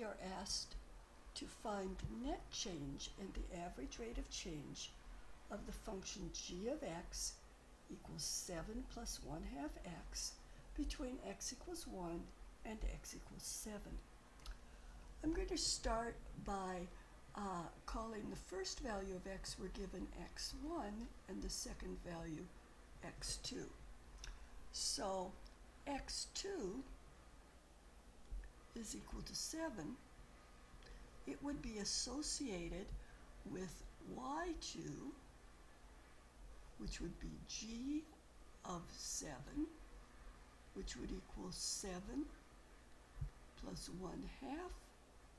we are asked to find the net change and the average rate of change of the function g of x equals 7 plus 1 half x between x equals 1 and x equals 7. I'm going to start by calling the first value of x we're given x1 and the second value x2. So x2 is equal to 7. It would be associated with y2, which would be g of 7, which would equal 7 plus 1 half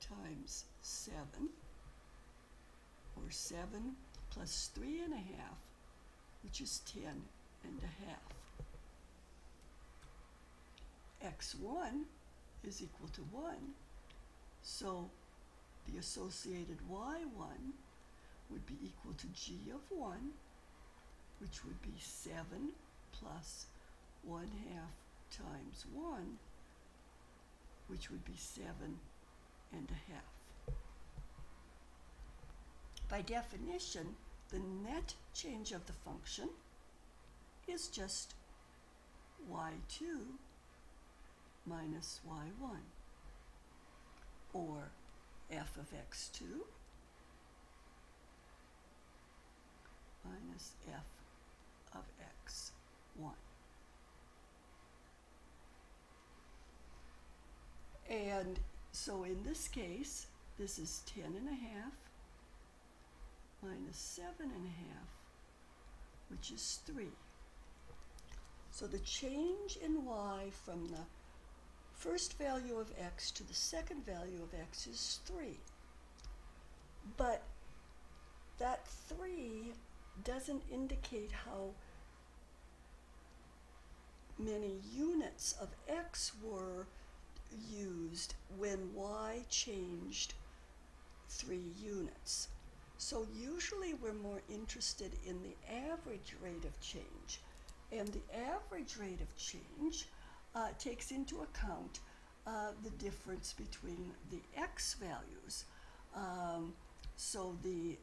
times 7, or 7 plus 3 and a half, which is 10 and a half. x1 is equal to 1, so the associated y1 would be equal to g of 1, which would be 7 plus 1 half times 1, which would be 7 and a half. By definition, the net change of the function is just y2 minus y1, or f of x2 minus f of x1. And so in this case, this is 10 and a half minus 7 and a half, which is 3. So the change in y from the first value of x to the second value of x is 3. But that 3 doesn't indicate how many units of x were used when y changed 3 units. So usually we're more interested in the average rate of change. And the average rate of change takes into account the difference between the x values. So the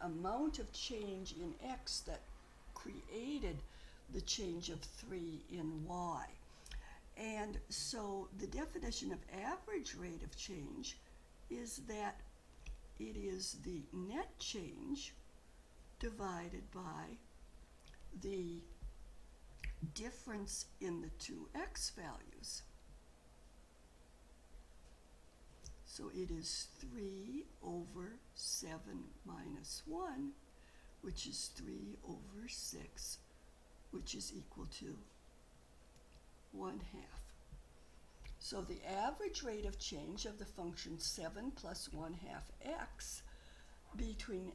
amount of change in x that created the change of 3 in y. And so the definition of average rate of change is that it is the net change divided by the difference in the two x values. So it is 3 over 7 minus 1, which is 3 over 6, which is equal to 1 half. So the average rate of change of the function 7 plus 1 half x between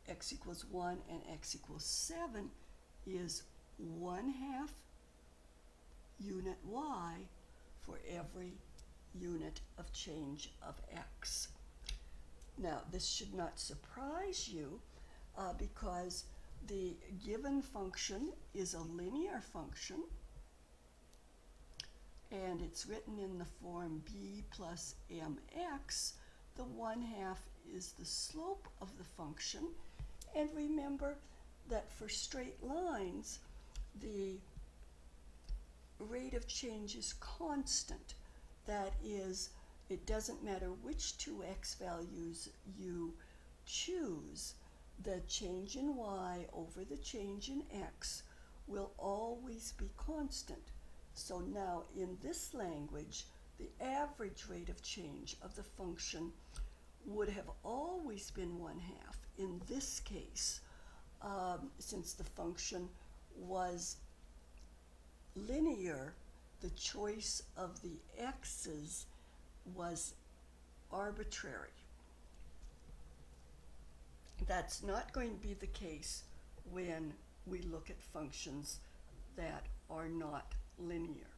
x equals 1 and x equals 7 is 1 half unit y for every unit of change of x. Now, this should not surprise you because the given function is a linear function, and it's written in the form b plus mx. The 1 half is the slope of the function. And remember that for straight lines, the rate of change is constant. That is, it doesn't matter which two x values you choose, the change in y over the change in x will always be constant. So now in this language, the average rate of change of the function would have always been 1 half. In this case, since the function was linear, the choice of the x's was arbitrary. That's not going to be the case when we look at functions that are not linear.